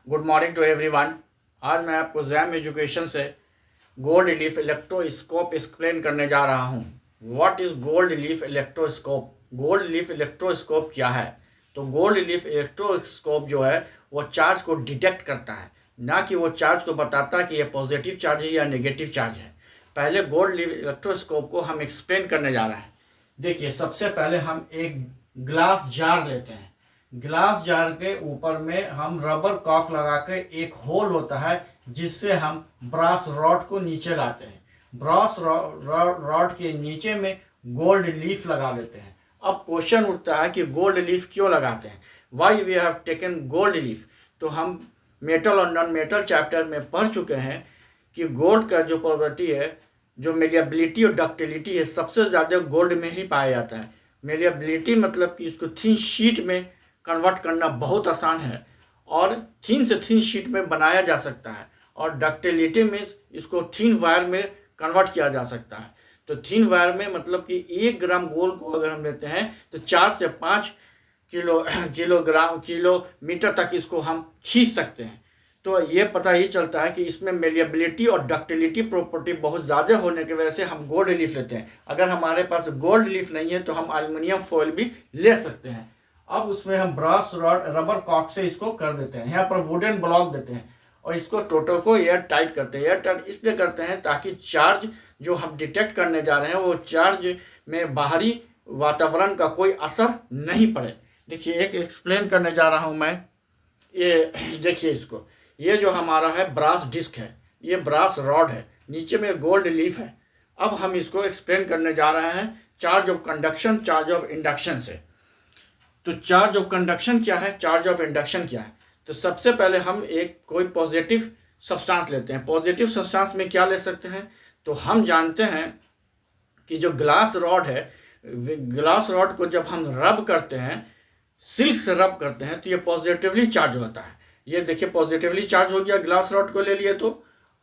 Good morning to everyone. आज मैं आपको जैम एजुकेशन से गोल्ड लीफ इलेक्ट्रोस्कोप एक्सप्लेन करने जा रहा हूँ। What is gold leaf electroscope? Gold leaf electroscope क्या है? तो गोल्ड लीफ इलेक्ट्रोस्कोप जो है वो चार्ज को डिटेक्ट करता है, ना कि वो चार्ज को बताता कि ये पॉजिटिव चार्ज है या नेगेटिव चार्ज है। पहले गोल्ड लीफ इलेक्ट्रोस्कोप को हम एक्सप्लेन करने जा रहे हैं। देखिए, सबसे पहले हम एक ग्लास जार लेते हैं। ग्लास जार के ऊपर में हम रबर कॉक लगा के एक होल होता है जिससे हम ब्रास रॉड को नीचे लाते हैं। ब्रास रॉड के नीचे में गोल्ड लीफ लगा देते हैं। अब क्वेश्चन उठता है कि गोल्ड लीफ क्यों लगाते हैं? Why we have taken gold leaf? तो हम मेटल और नॉन मेटल चैप्टर में पढ़ चुके हैं कि गोल्ड का जो प्रॉपर्टी है, जो मेलिएबिलिटी और डक्टिलिटी है, सबसे ज़्यादा गोल्ड में ही पाया जाता है। मेलिएबिलिटी मतलब कि इसको थिन शीट में कन्वर्ट करना बहुत आसान है और थिन से थिन शीट में बनाया जा सकता है, और डक्टिलिटी में इसको थिन वायर में कन्वर्ट किया जा सकता है। तो थिन वायर में मतलब कि 1 ग्राम गोल्ड को अगर हम लेते हैं तो 4 से 5 किलोमीटर तक इसको हम खींच सकते हैं। तो ये पता ही चलता है कि इसमें मेलिएबिलिटी और डक्टिलिटी प्रॉपर्टी बहुत ज़्यादा होने की वजह से हम गोल्ड लीफ लेते हैं। अगर हमारे पास गोल्ड लीफ नहीं है तो हम एल्युमिनियम फॉइल भी ले सकते हैं। अब उसमें हम ब्रास रॉड रबर कॉक से इसको कर देते हैं। यहाँ पर वुडन ब्लॉक देते हैं और इसको टोटल को एयर टाइट करते हैं। एयर टाइट इसलिए करते हैं ताकि चार्ज जो हम डिटेक्ट करने जा रहे हैं वो चार्ज में बाहरी वातावरण का कोई असर नहीं पड़े। देखिए, एक एक्सप्लेन करने जा रहा हूँ मैं। ये देखिए, इसको ये जो हमारा है ब्रास डिस्क है, ये ब्रास रॉड है, नीचे में गोल्ड लीफ है। अब हम इसको एक्सप्लेन करने जा रहे हैं charge of conduction, charge of induction से। तो चार्ज ऑफ कंडक्शन क्या है, चार्ज ऑफ इंडक्शन क्या है? तो सबसे पहले हम एक कोई पॉजिटिव सब्सटेंस लेते हैं। पॉजिटिव सब्सटेंस में क्या ले सकते हैं? तो हम जानते हैं कि जो ग्लास रॉड है, ग्लास रॉड को जब हम रब करते हैं, सिल्क से रब करते हैं, तो ये पॉजिटिवली चार्ज होता है। ये देखिए, पॉजिटिवली चार्ज हो गया, ग्लास रॉड को ले लिए। तो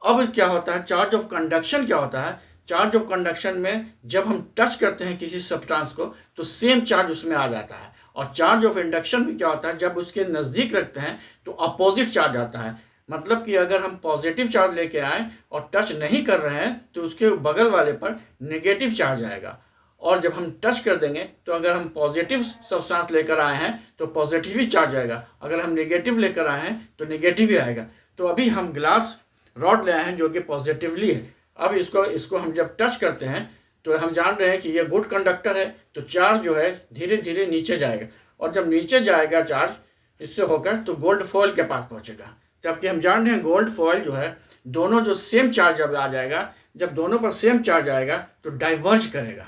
अब क्या होता है, चार्ज ऑफ कंडक्शन क्या होता है? चार्ज ऑफ कंडक्शन में जब हम टच करते हैं किसी सब्सटेंस को तो सेम चार्ज उसमें आ जाता है। और चार्ज ऑफ इंडक्शन में क्या होता है, जब उसके नज़दीक रखते हैं तो अपोजिट चार्ज आता है। मतलब कि अगर हम पॉजिटिव चार्ज लेके आए और टच नहीं कर रहे हैं तो उसके बगल वाले पर नेगेटिव चार्ज आएगा, और जब हम टच कर देंगे तो अगर हम पॉजिटिव सब्सटेंस लेकर आए हैं तो पॉजिटिव ही चार्ज आएगा, अगर हम नेगेटिव लेकर आए हैं तो नेगेटिव ही आएगा। तो अभी हम ग्लास रॉड ले आए हैं जो कि पॉजिटिवली है। अब इसको हम जब टच करते हैं तो हम जान रहे हैं कि ये गुड कंडक्टर है, तो चार्ज जो है धीरे धीरे नीचे जाएगा, और जब नीचे जाएगा चार्ज इससे होकर तो गोल्ड फॉइल के पास पहुंचेगा। जबकि हम जान रहे हैं गोल्ड फॉइल जो है, दोनों जो सेम चार्ज जब आ जाएगा, जब दोनों पर सेम चार्ज आएगा तो डाइवर्ज करेगा।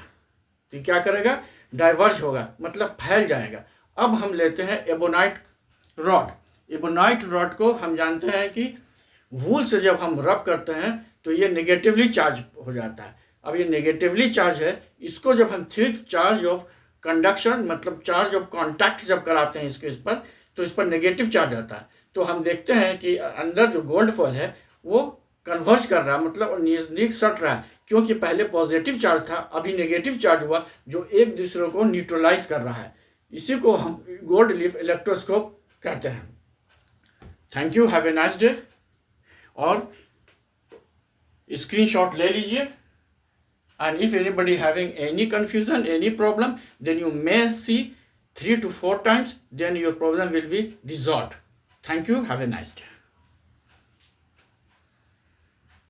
तो क्या करेगा? डाइवर्ज होगा, मतलब फैल जाएगा। अब हम लेते हैं एबोनाइट रॉड। एबोनाइट रॉड को हम जानते हैं कि वूल से जब हम रब करते हैं तो ये नेगेटिवली चार्ज हो जाता है। अब ये नेगेटिवली चार्ज है, इसको जब हम थिक चार्ज ऑफ कंडक्शन मतलब चार्ज ऑफ कांटेक्ट जब कराते हैं इस पर, तो इस पर नेगेटिव चार्ज आता है। तो हम देखते हैं कि अंदर जो गोल्ड फॉइल है वो कन्वर्ज कर रहा है, मतलब नज़दीक सट रहा है, क्योंकि पहले पॉजिटिव चार्ज था, अभी नेगेटिव चार्ज हुआ जो एक दूसरे को न्यूट्रलाइज कर रहा है। इसी को हम गोल्ड लीफ इलेक्ट्रोस्कोप कहते हैं। Thank you, have a nice day. और स्क्रीनशॉट ले लीजिए, and if anybody having any confusion, any problem, then you may see 3 to 4 times, then your problem will be resolved. Thank you, have a nice day.